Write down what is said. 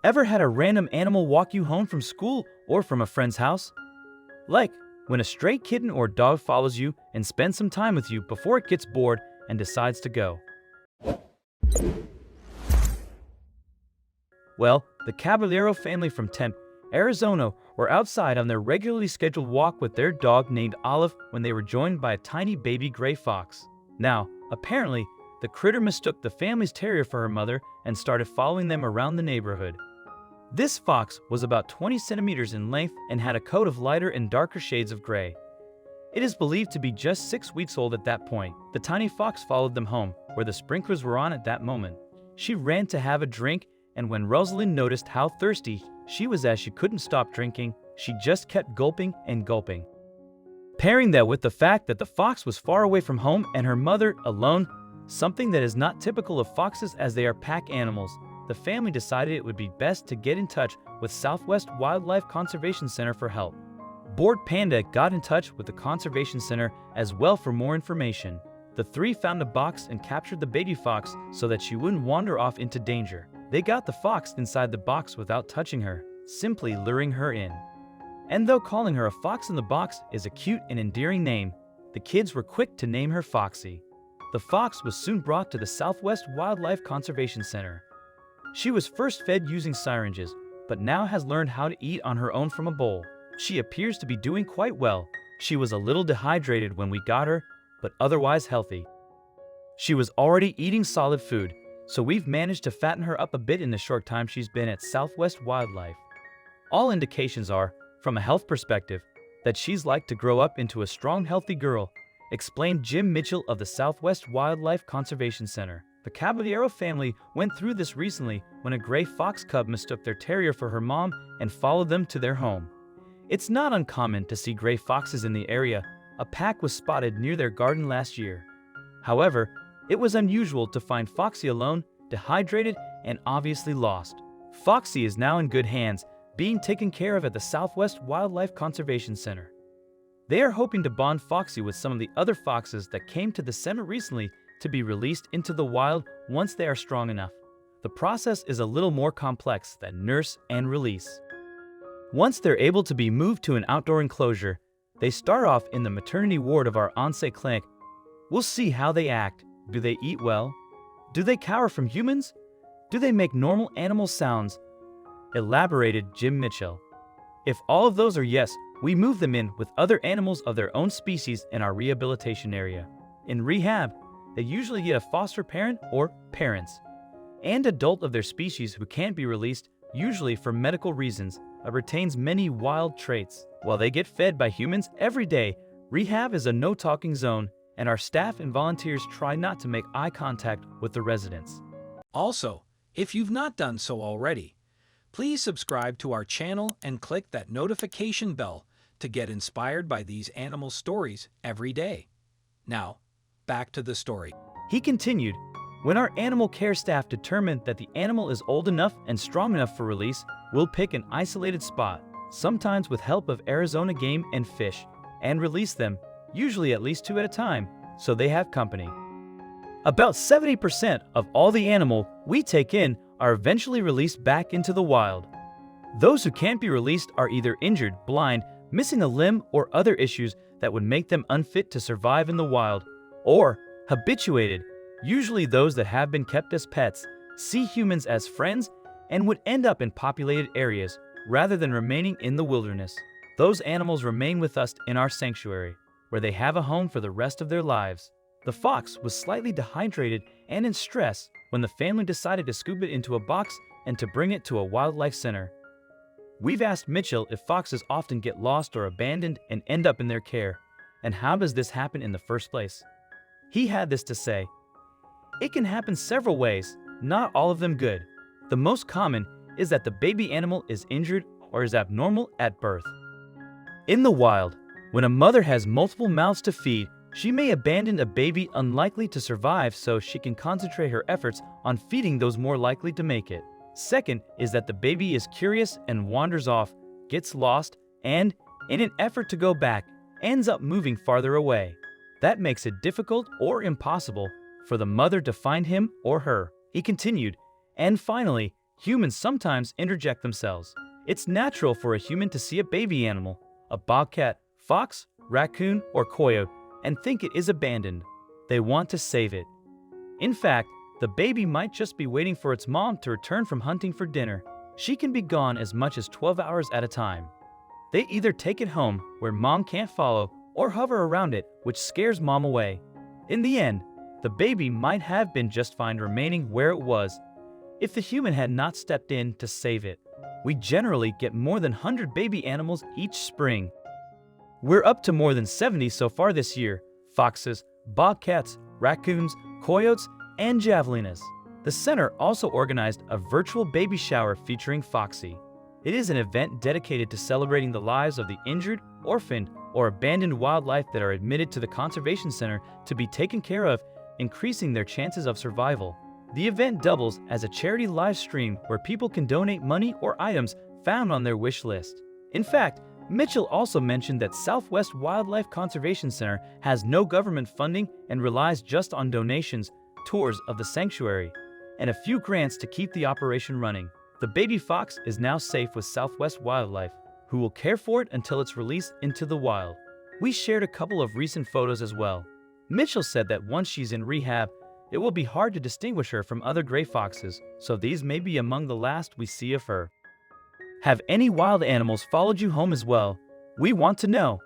Ever had a random animal walk you home from school or from a friend's house? Like when a stray kitten or dog follows you and spends some time with you before it gets bored and decides to go. Well, the Caballero family from Tempe, Arizona were outside on their regularly scheduled walk with their dog named Olive when they were joined by a tiny baby gray fox. Now, apparently, the critter mistook the family's terrier for her mother and started following them around the neighborhood. This fox was about 20 centimeters in length and had a coat of lighter and darker shades of gray. It is believed to be just 6 weeks old at that point. The tiny fox followed them home, where the sprinklers were on at that moment. She ran to have a drink, and when Rosalind noticed how thirsty she was as she couldn't stop drinking, she just kept gulping and gulping. Pairing that with the fact that the fox was far away from home and her mother alone, something that is not typical of foxes as they are pack animals, the family decided it would be best to get in touch with Southwest Wildlife Conservation Center for help. Bored Panda got in touch with the Conservation Center as well for more information. The three found a box and captured the baby fox so that she wouldn't wander off into danger. They got the fox inside the box without touching her, simply luring her in. And though calling her a fox in the box is a cute and endearing name, the kids were quick to name her Foxy. The fox was soon brought to the Southwest Wildlife Conservation Center. She was first fed using syringes, but now has learned how to eat on her own from a bowl. She appears to be doing quite well. She was a little dehydrated when we got her, but otherwise healthy. She was already eating solid food, so we've managed to fatten her up a bit in the short time she's been at Southwest Wildlife. All indications are, from a health perspective, that she's like to grow up into a strong, healthy girl, explained Jim Mitchell of the Southwest Wildlife Conservation Center. The Caballero family went through this recently when a gray fox cub mistook their terrier for her mom and followed them to their home. It's not uncommon to see gray foxes in the area. A pack was spotted near their garden last year. However, it was unusual to find Foxy alone, dehydrated, and obviously lost. Foxy is now in good hands, being taken care of at the Southwest Wildlife Conservation Center. They are hoping to bond Foxy with some of the other foxes that came to the center recently to be released into the wild once they are strong enough. The process is a little more complex than nurse and release. Once they're able to be moved to an outdoor enclosure, they start off in the maternity ward of our on-site clinic. We'll see how they act. Do they eat well? Do they cower from humans? Do they make normal animal sounds? Elaborated Jim Mitchell. If all of those are yes, we move them in with other animals of their own species in our rehabilitation area. In rehab, they usually get a foster parent or parents, and adult of their species who can't be released, usually for medical reasons, retains many wild traits. While they get fed by humans every day, rehab is a no-talking zone, and our staff and volunteers try not to make eye contact with the residents. Also, if you've not done so already, please subscribe to our channel and click that notification bell to get inspired by these animal stories every day. Now, back to the story. He continued, when our animal care staff determine that the animal is old enough and strong enough for release, we'll pick an isolated spot, sometimes with help of Arizona game and fish, and release them, usually at least 2 at a time, so they have company. About 70% of all the animal we take in are eventually released back into the wild. Those who can't be released are either injured, blind, missing a limb, or other issues that would make them unfit to survive in the wild, or habituated, usually those that have been kept as pets, see humans as friends, and would end up in populated areas rather than remaining in the wilderness. Those animals remain with us in our sanctuary, where they have a home for the rest of their lives. The fox was slightly dehydrated and in stress when the family decided to scoop it into a box and to bring it to a wildlife center. We've asked Mitchell if foxes often get lost or abandoned and end up in their care, and how does this happen in the first place? He had this to say, "It can happen several ways, not all of them good. The most common is that the baby animal is injured or is abnormal at birth. In the wild, when a mother has multiple mouths to feed, she may abandon a baby unlikely to survive so she can concentrate her efforts on feeding those more likely to make it. Second is that the baby is curious and wanders off, gets lost, and, in an effort to go back, ends up moving farther away. That makes it difficult or impossible for the mother to find him or her." He continued, "And finally, Humans sometimes interject themselves. It's natural for a human to see a baby animal, a bobcat, fox, raccoon, or coyote, and think it is abandoned. They want to save it. In fact, the baby might just be waiting for its mom to return from hunting for dinner. She can be gone as much as 12 hours at a time. They either take it home, where mom can't follow, or hover around it, which scares mom away. In the end, the baby might have been just fine remaining where it was if the human had not stepped in to save it. We generally get more than 100 baby animals each spring. We're up to more than 70 so far this year: foxes, bobcats, raccoons, coyotes, and javelinas. The center also organized a virtual baby shower featuring Foxy. It is an event dedicated to celebrating the lives of the injured, orphaned, or abandoned wildlife that are admitted to the conservation center to be taken care of, increasing their chances of survival. The event doubles as a charity live stream where people can donate money or items found on their wish list. In fact, Mitchell also mentioned that Southwest Wildlife Conservation Center has no government funding and relies just on donations, tours of the sanctuary, and a few grants to keep the operation running. The baby fox is now safe with Southwest Wildlife, who will care for it until it's released into the wild. We shared a couple of recent photos as well. Mitchell said that once she's in rehab, it will be hard to distinguish her from other gray foxes, so these may be among the last we see of her. Have any wild animals followed you home as well? We want to know.